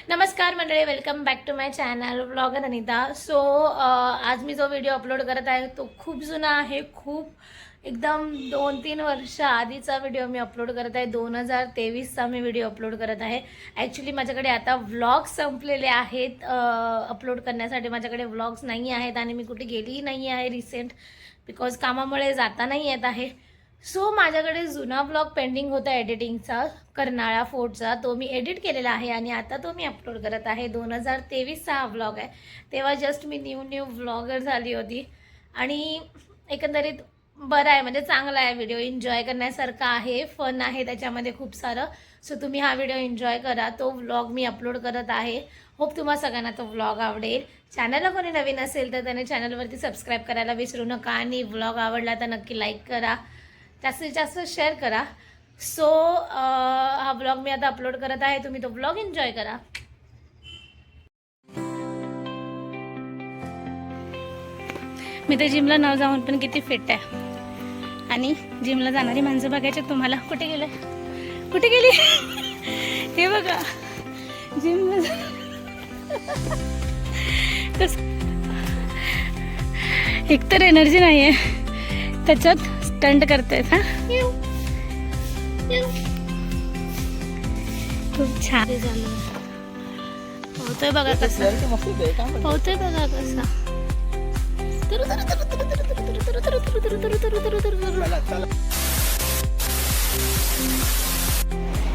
नमस्कार मंडळी, welcome back to my channel vlogger Anita. So आज मी जो व्हिडिओ अपलोड करत आहे तो खूप जुना आहे. खूप एकदम 2-3 वर्ष आधीचा व्हिडिओ मी अपलोड करत आहे. 2023चा मी व्हिडिओ अपलोड करत आहे. ॲक्च्युली माझ्याकडे आता व्लॉग्स संपलेले आहेत. अपलोड करण्यासाठी माझ्याकडे व्लॉग्स नाही आहेत आणि मी कुठे गेलीही नाही आहे रिसेंट, बिकॉज कामामुळे जाता नाही येत आहे. सो माझ्याकडे जुना ब्लॉग पेंडिंग होता एडिटिंगचा, कर्नाळा फोर्टचा. तो मी एडिट केलेला आहे आणि आता तो मी अपलोड करत आहे. 2023चा हा व्लॉग आहे. तेव्हा जस्ट मी न्यू व्लॉगर झाली होती आणि एकंदरीत बरं आहे, म्हणजे चांगला आहे. व्हिडिओ एन्जॉय करण्यासारखा आहे, फन आहे त्याच्यामध्ये खूप सारं. सो तुम्ही हा व्हिडिओ एन्जॉय करा. तो व्लॉग मी अपलोड करत आहे. होप तुम्हाला सगळ्यांना तो व्लॉग आवडेल. चॅनलला कोणी नवीन असेल तर त्याने चॅनलवरती सबस्क्राईब करायला विसरू नका आणि व्लॉग आवडला तर नक्की लाईक करा, जास्तीत जास्त शेअर करा. सो हा व्लॉग मी आता अपलोड करत आहे. तुम्ही तो व्लॉग एन्जॉय करा. मी तर जिमला न जाऊन पण किती फिट आहे आणि जिमला जाणारी माणसं बघायचे तुम्हाला. कुठे गेले, कुठे गेली? हे बघा, जिमला एकतर एनर्जी नाही आहे, त्याच्यात स्टंट करतायत. हा, खूप छान झालं. होतोय बघा कसा, होतोय बघा कसा.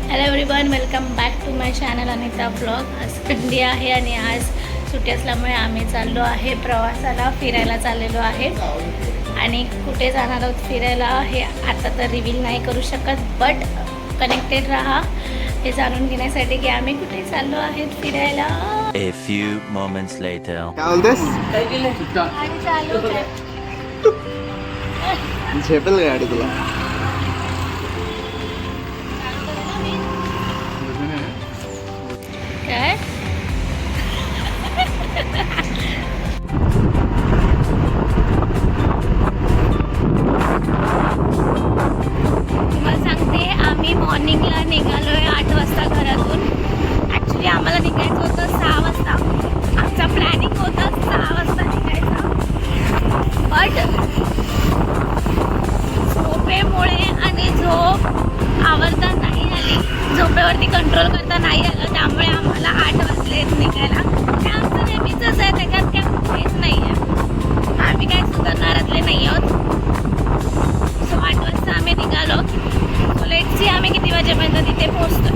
Hello everyone, welcome back to my channel Anita blog. आज संडे आहे आणि आज सुट्टी असल्यामुळे आम्ही चाललो आहे प्रवासाला, फिरायला चाललेलो आहे. आणि कुठे जाणार आहोत फिरायला हे आता तर रिव्हील नाही करू शकत, बट कनेक्टेड राहा हे जाणून घेण्यासाठी की आम्ही कुठे चाललो आहेत फिरायला. A few moments later. काय बोलतेस? आणि चालू आहे. झेपेल गाडी तुला? काय तुम्हाला सांगते, आम्ही मॉर्निंगला निघालोय 8 वाजता घरातून. ॲक्च्युली आम्हाला निघायचं होतं 6 वाजता. आमचा प्लॅनिंग होतं 6 वाजता निघायचं, बट झोपेमुळे आणि झोप आवरता नाही आली, झोपेवरती कंट्रोल करता नाही आलं, त्यामुळे आम्हाला 8 वाजले निघायला. ते आमचं नेहमीचंच आहे, त्याच्यात काय हेच नाही आहे. आम्ही काय सुधारणारातले नाही आहोत. सो 8 वाजता आम्ही निघालो. सो लेट्स सी आम्ही किती वाजेपर्यंत तिथे पोहोचतो.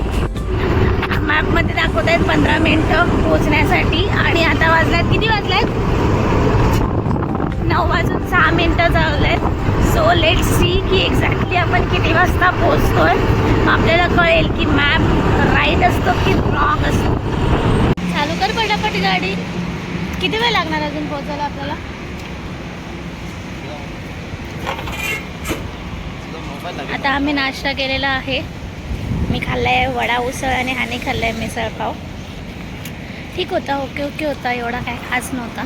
मॅपमध्ये दाखवत आहेत 15 मिनिटं पोहोचण्यासाठी आणि आता वाजल्यात, किती वाजल्यात? 9:06 झालेत. सो लेट्स सी की एक्झॅक्टली आपण किती वाजता पोहोचतोय. आपल्याला कळेल की मॅप राईट असतो की रॉंग असतो. चालू कर पटापट गाडी. किती वेळ लागणार अजून पोहोचायला आपल्याला? आता आम्ही नाश्ता केलेला आहे. मी खाल्लाय वडा उसळ आणि हानी खाल्लाय मिसळ पाव. ठीक होता, ओके ओके होता, एवढा काय खास नव्हता.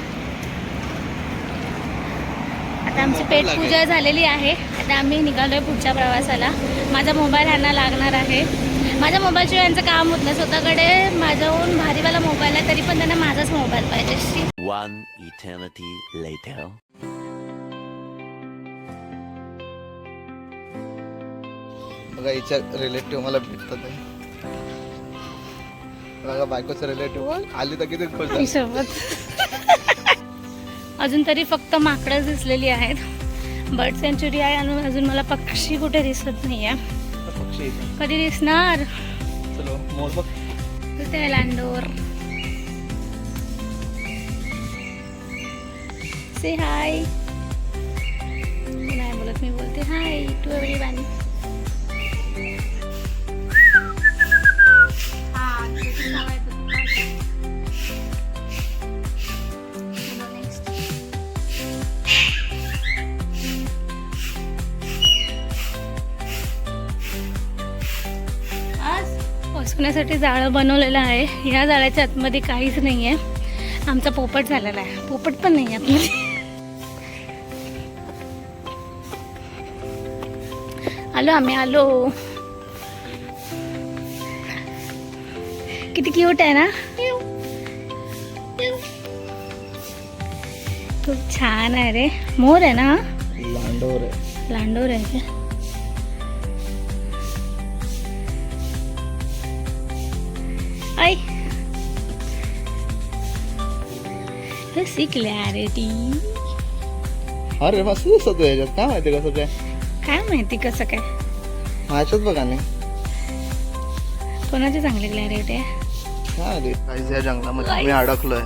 आता आमची पेट पूजा झालेली आहे. आता आम्ही निघालोय पुढच्या प्रवासाला. माझा मोबाईल ह्यांना लागणार आहे. माझ्या मोबाईलशिवाय यांचं काम होत नाही. स्वतःकडे माझ्याहून भारीवाला मोबाईल आहे, तरी पण त्यांना माझाच मोबाईल पाहिजे. One eternity later. बघा, हिच्या रिलेटिव्ह मला भेटतात. बघा, बायकोचं रिलेटिव्ह आली तर किती खुश झाली. सोबत अजून तरी फक्त माकडं दिसलेली आहेत. बर्ड सेंच्युरी आहे आणि अजून मला पक्षी कुठे दिसत नाही आहे. पक्षी कधी दिसणार? चलो, मोर बघ. कुठे लँडोर? से हाय. नाही बोलत, मी बोलते हाय टू एव्हरीवन. बसवण्यासाठी जाळं बनवलेलं आहे. ह्या जाळ्याच्या आतमध्ये काहीच नाही आहे. आमचा पोपट झालेला आहे. पोपट पण नाही आहे आपल्याला. आलो आम्ही, आलो. किती क्यूट आहे ना, खूप छान आहे रे. मोर आहे ना हा? लांडोर आहे. लांडोर आहे का? आई सी क्लॅरिटी. अरे मस्त दिसत याच्यात. काय माहिती कसं काय, काय माहिती कसं काय, माझ्याच बघा नाही. कोणाची चांगली क्लॅरिटी आहे. काय माहिती. काहीच या जंगलामध्ये मी अडकलोय.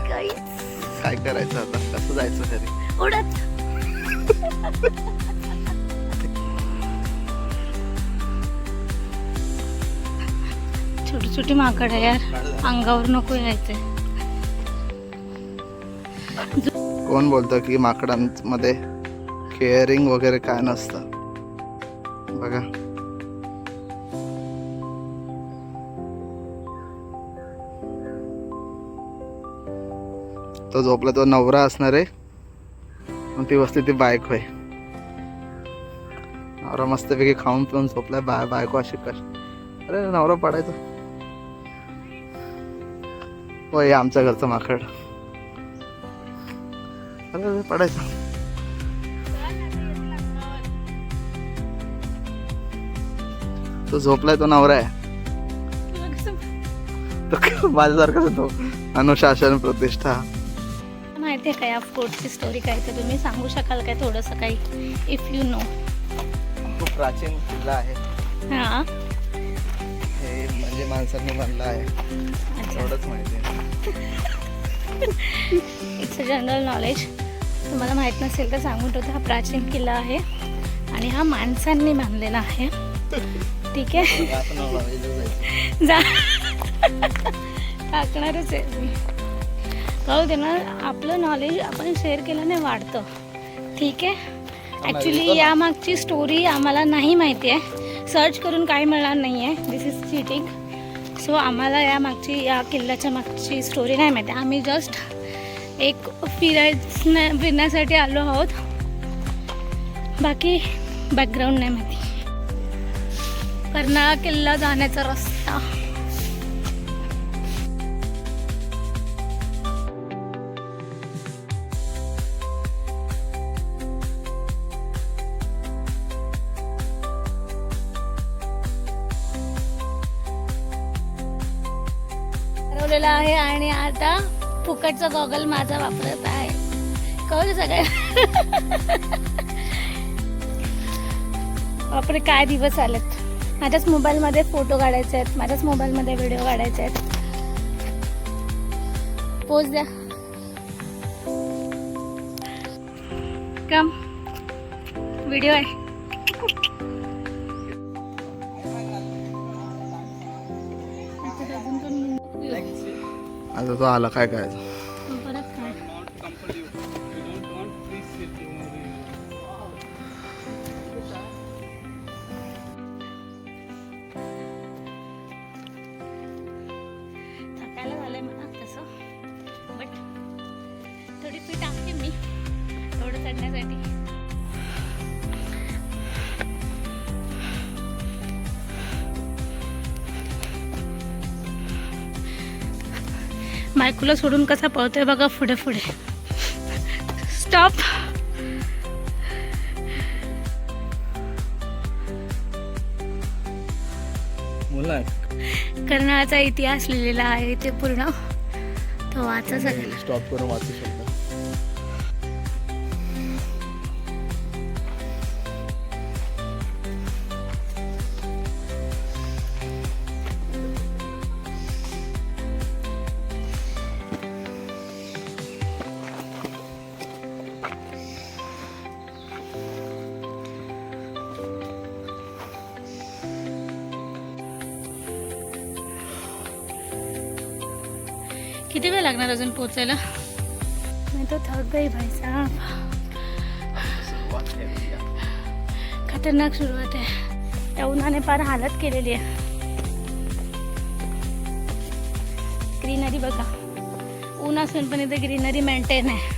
काय करायचं आता, कसं जायचं घरी. उडत छोटी छोटी माकड आहे यार, अंगावर नको यायचंय. कोण बोलतं की माकडांमध्ये केअरिंग वगैरे काय नसतं. बघा तो झोपला, तो नवरा असणार आहे. मग ती बसली ती बायको आहे. नवरा मस्तपैकी खाऊन पिऊन झोपलाय, बायको अशी कर. अरे नवरा पडायचा. होय आमच्या घरचं माकड. अरे पडायचं. तो झोपलाय, तो नवरा आहे. तो माझ्यासारखाच तो अनुशासन प्रतिष्ठा. माहिती आहे का या फोर्टची स्टोरी काय, तर तुम्ही सांगू शकाल काय थोडंसं काही, इफ यू नो. खूप प्राचीन किल्ला आहे. हां हे म्हणजे माणसांनी बांधला आहे, एवढंच माहिती आहे. It's a general knowledge. तुम्हाला माहीत नसेल तर सांगून ठेवतो, हा प्राचीन किल्ला आहे आणि हा माणसांनी बांधलेला आहे. ठीक आहे, जा टाकणारच आहे मी. कळू दे ना, आपलं नॉलेज आपण शेअर केल्याने वाढतं. ठीक आहे. ॲक्च्युली यामागची स्टोरी आम्हाला नाही माहिती आहे, सर्च करून काही मिळणार नाही आहे. दिस इज चीटिंग. सो आम्हाला या किल्ल्याच्या मागची स्टोरी नाही माहिती. आम्ही जस्ट एक फिरण्यासाठी आलो आहोत, बाकी बॅकग्राऊंड नाही माहिती. कर्नाळा किल्ला जाण्याचा रस्ता. ठरवलेला आहे आणि आता फुकटचा गॉगल माझा वापरत आहे. कळलं सगळं. बापरे काय दिवस आलेत. माझ्याच मोबाईलमध्ये फोटो काढायचे आहेत, माझ्याच मोबाईलमध्ये व्हिडिओ काढायचे आहेत. पोज द्या. कम व्हिडिओ आहे. आता तो आला, काय काय परत काय थकायला झालंय मला तसं, बट थोडी फिट आहे मी थोडं चढण्यासाठी. बायकोला सोडून कसा पळतोय बघा पुढे पुढे. स्टॉप. कर्नाळाचा इतिहास लिहिलेला आहे ते पूर्ण, तो वाचा सगळं. स्टॉप करून वाचू शकतो. किती वेळ लागणार अजून पोचायला. मैं तो थक गई भाई साहब. खतरनाक सुरुवात आहे. या उन्हाने पार हालत केलेली आहे. ग्रीनरी बघा, ऊन असून पण इथे ग्रीनरी मेंटेन आहे.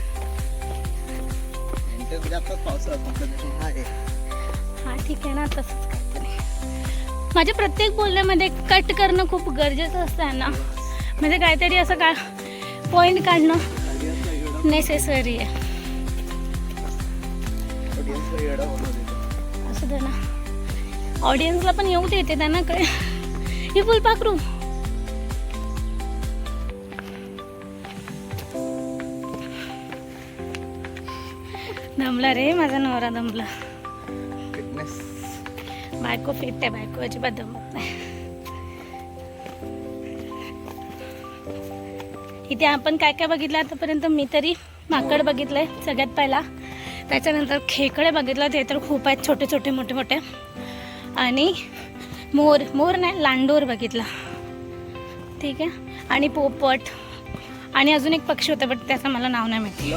हा ठीक आहे ना, तसंच काहीतरी. माझ्या प्रत्येक बोलण्यामध्ये कट करणं खूप गरजेचं असतं ना, म्हणजे काहीतरी असं का पॉईंट काढणं नेसेसरी आहे. असं दे ना, ऑडियन्सला पण येऊ देते त्यांना काय. ही फुलपाखरू दमला रे माझा नवरा, दमला. फिटनेस बायको फिट आहे, बायको अजिबात दमत नाही. इथे आपण काय काय बघितलं आतापर्यंत, मी तरी माकड बघितलंय सगळ्यात पहिला, त्याच्यानंतर खेकडे बघितलं, ते तर खूप आहेत, छोटे छोटे मोठे मोठे. आणि मोर नाही, लांडोर बघितला, ठीक आहे. आणि पोपट आणि अजून एक पक्षी होता, बट त्याचं मला नाव नाही माहिती,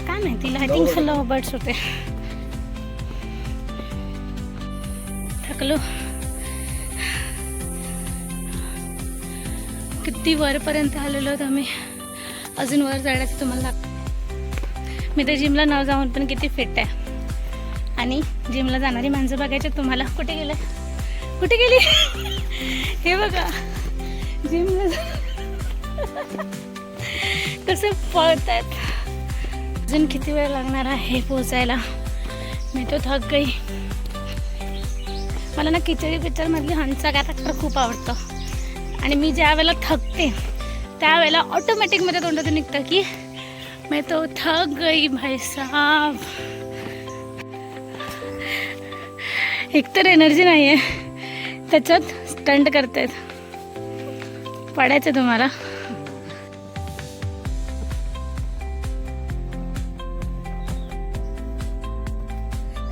काय माहिती. आय थिंक लव्ह बर्ड्स होते. थकलो, किती वरपर्यंत आलेलो आहोत आम्ही, अजून वर जाण्याचं तुम्हाला मी तर जिमला न जाऊन पण किती फिट आहे. आणि जिमला जाणारी माणसं बघायचे तुम्हाला. कुठे गेले, कुठे गेली, हे बघा जिमला कसं पळत आहेत. अजून किती वेळ लागणार आहे पोचायला, मी तो थक गई. मला ना खिचडी पिक्चरमधली हंसा कॅरेक्टर खूप आवडतं. आणि मी ज्या वेळेला थकते त्यावेळेला ऑटोमॅटिकमध्ये तोंडातून निघतं की मैं तो थक गई भाई साहब. एकतर एनर्जी नाही आहे, त्याच्यात स्टंट करतायत. पडायचं तुम्हाला.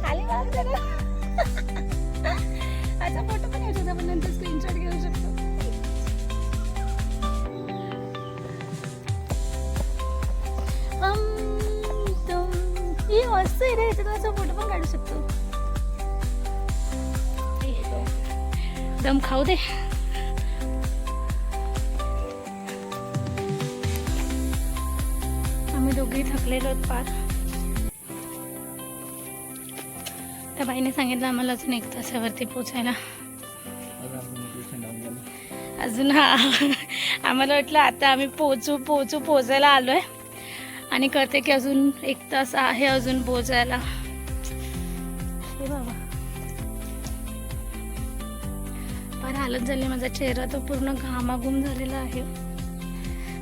खाली बघ जरा. आता फोटो पण येऊ शकतो, आपण नंतर स्क्रीनशॉट घेऊ शकतो. ही मस्त आहे रे, याच्यात असा फोटो पण काढू शकतो. दम खाऊ दे. आम्ही दोघेही थकलेलो आहोत पार. त्या बाईने सांगितलं आम्हाला अजून 1 तासावरती पोचायला. अजून हा आम्हाला वाटलं आता आम्ही पोचायला आलोय आणि कळते की अजून 1 तास आहे अजून पोचायला. हे बाबा फार हालत झाली, माझा चेहरा तो पूर्ण घामाघूम झालेला आहे.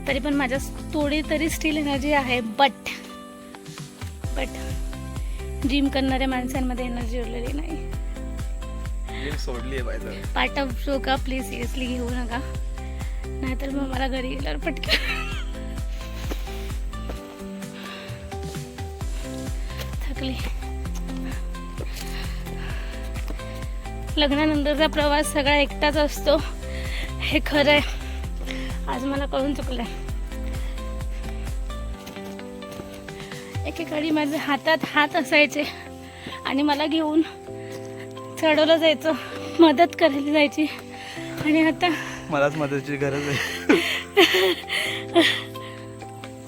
तरी पण माझ्या थोडी तरी स्टील एनर्जी आहे. बट जिम करणाऱ्या माणसांमध्ये एनर्जी उरलेली नाही. सोडली आहे पार्ट ऑफ शो का प्लीज सिरियसली घेऊ नका, नाहीतर मग मला घरी गेल्यावर पटकन थकली. लग्नानंतरचा प्रवास सगळा एकटाच असतो हे खरं आहे. आज मला कळून चुकलंय. एकेकाळी माझ्या हातात हात असायचे आणि मला घेऊन चढवलं जायचं, मदत करायला जायची. आणि आता मलाच मदतीची गरज आहे.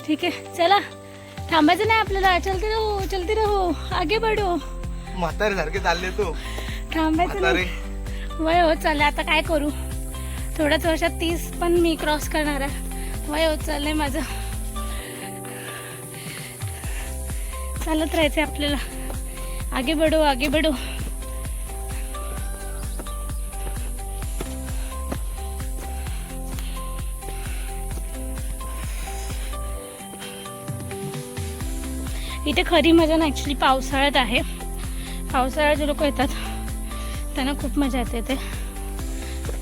ठीक आहे, चला थांबायचं नाही आपल्याला. चलते रहो आगे बढो. म्हातारी सारखे चालले तू, थांबायचं नाही. वय होत चाललंय, आता काय करू. थोड्याच वर्षात 30 पण मी क्रॉस करणार आहे. वय होत चाललंय माझं. चालत राहायचं आपल्याला. आगे बढो आगे बढो. इथे खरी मजा ना ॲक्च्युली पावसाळ्यात आहे. पावसाळ्यात जे लोक येतात त्यांना खूप मजा येते.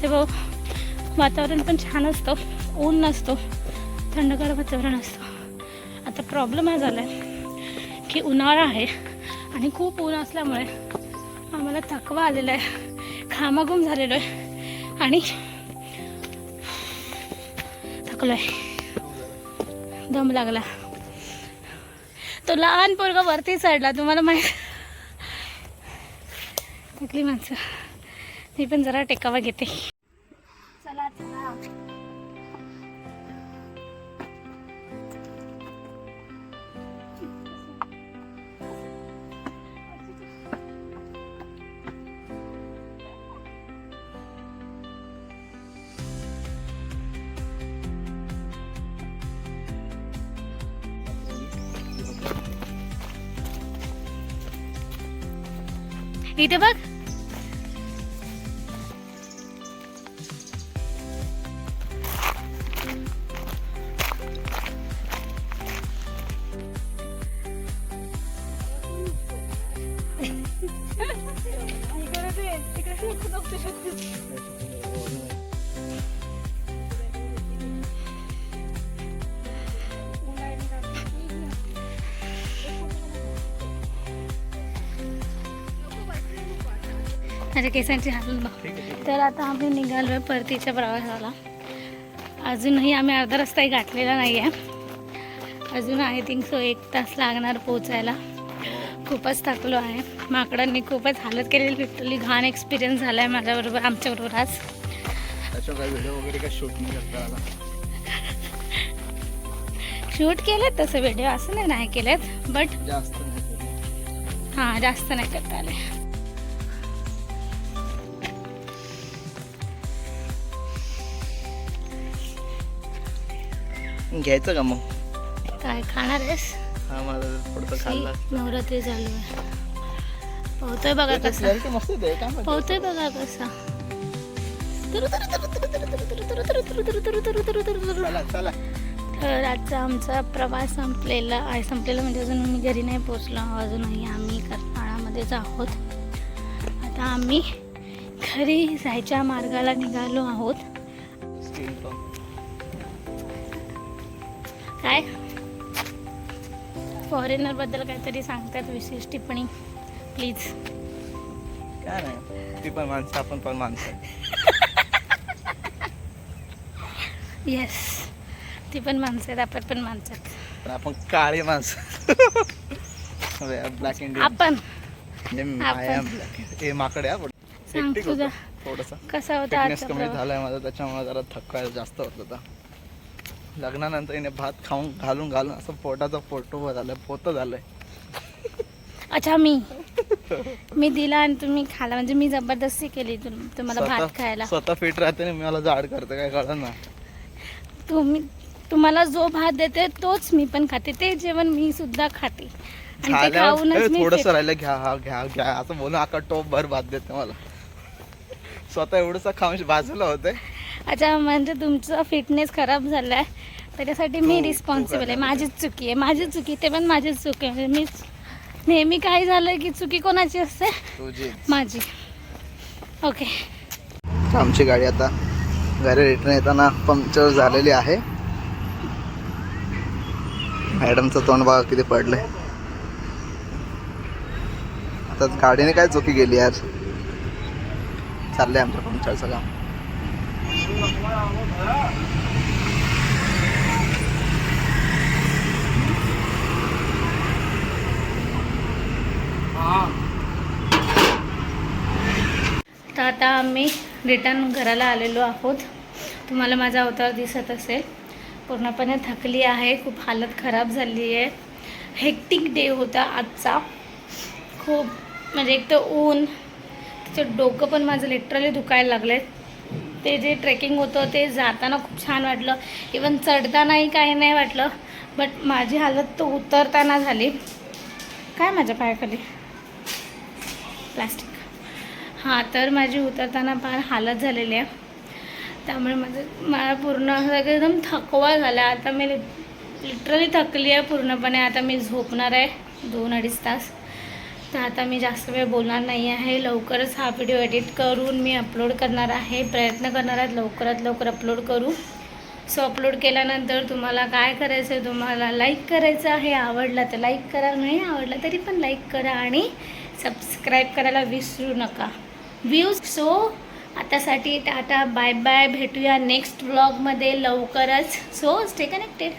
ते भाऊ वातावरण पण छान असतं, ऊन नसतो, थंडगार वातावरण असतं. आता प्रॉब्लेम हा झाला आहे की उन्हाळा आहे आणि खूप ऊन असल्यामुळे आम्हाला थकवा आलेला आहे, घामाघूम झालेलो आहे आणि थकलो आहे, दम लागला. तो लहान पोरगा वरती चढला, तुम्हाला माहिती. थकली माणसं. मी पण जरा टेकावा घेते. चला चला. इथे बघ. माझ्या केसांची हालून बघ. तर आता आम्ही निघालो आहे परतीच्या प्रवासाला. अजूनही आम्ही अर्धा रस्ताही गाठलेला नाही आहे. अजून आय थिंक सो 1 तास लागणार पोचायला. खूपच थकलो आहे. माकडांनी खूपच हालत केलेली. लिटरली घाण एक्सपिरियन्स झाला आहे माझ्याबरोबर, आमच्याबरोबर आज. त्याच्यावर काही व्हिडिओ वगैरे काय शूट नाही करता आला. शूट केलेत तसे व्हिडिओ, असं नाही केलेत, बट जास्त नाही. हां जास्त नाही करता आले. घ्यायचं का मग? काय खाणार आहेस? हा माझं थोडंसं खाल्लं. नवरात्री चालू आहे. पोहतोय बघा कसा. मस्त आहे काय माहिती. पोहतोय बघा कसा. चला चला. तर आजचा आमचा प्रवास संपलेला म्हणजे अजून मी घरी नाही पोचलो. अजूनही आम्ही करमाळामध्येच आहोत. आता आम्ही घरी जायच्या मार्गाला निघालो आहोत. काय फॉरेनर बद्दल काहीतरी सांगतात विशेष टिप्पणी प्लीज. काय नाही, ती पण माणसं आपण पण माणसं. येस, ती पण माणसं आहेत, आपण पण माणसं आहेत. पण आपण काळी माणसं. Black Indian. आपण हे माकडे हा. सांग तुझा थोडंसं कसा होता फिटनेस आजचा कमी प्रवास? झालाय माझा, त्याच्यामुळे जरा थकवा जास्त होत होता. लग्नानंतर हिने भात खाऊन घालून असं पोटाचा पोटो झालंय, पोतं झालंय. अच्छा मी दिला आणि तुम्ही खाला, म्हणजे मी जबरदस्ती केली तुम्हाला भात खायला. स्वतः फिट राहते आणि मला जाड करते, काय कळलं ना. तुम्हाला जो भात देते तोच मी पण खाते. ते जेवण मी सुद्धा खाते आणि ते खाऊनच मी थोडस राहिलं, घ्या घ्या घ्या असं बोलून आका टोप भर भात देते मला. स्वतः एवढंसा खाऊन बाजूला होते. अच्छा, म्हणजे तुमचा फिटनेस खराब झालाय त्याच्यासाठी मी रिस्पॉन्सिबल आहे. माझीच चुकी, ते पण माझीच चुकी आहे. मी नेहमी काय झालंय की चुकी कोणाची असते? तुझी. माझी. ओके, आमची गाडी आता घरी रिटर्न येताना पंक्चर झालेली आहे. मॅडमचं तोंड बघा किती पडलंय. आता गाडीने काय चुकी केली यार. चाललंय आमच्या पंक्चरचं काम. तर आता आम्ही रिटर्न घराला आलेलो आहोत. तुम्हाला माझा अवतार दिसत असेल. पूर्णपणे थकली आहे, खूप हालत खराब झाली आहे. हेक्टिक डे होता आजचा. खूप म्हणजे एक तर ऊन, त्याचं डोकं पण माझं लिटरली दुखायला लागले. ते जे ट्रेकिंग होतं ते जाताना खूप छान वाटलं, इवन चढतानाही काही नाही वाटलं, बट माझी हालत तर उतरताना झाली. काय माझ्या पायाखाली प्लास्टिक. हां, तर माझी उतरताना फार हालत झालेली आहे. त्यामुळे मला पूर्ण असं एकदम थकवा झाला. आता मी लिटरली थकली आहे पूर्णपणे. आता मी झोपणार आहे 2-2.5 तास. तर आता मी जास्त वेळ बोलणार नाही आहे. लवकरच हा व्हिडिओ एडिट करून मी अपलोड करणार आहे. प्रयत्न करणार आहे लवकरात लवकर अपलोड करू. सो अपलोड केल्यानंतर तुम्हाला काय करायचं आहे, तुम्हाला लाईक करायचं आहे. आवडला तर लाईक करा, नाही आवडला तरी पण लाईक करा आणि सबस्क्राईब करायला विसरू नका. व्ह्यूज. सो आतासाठी टाटा, बाय बाय. भेटूया नेक्स्ट व्लॉगमध्ये लवकरच. So stay connected.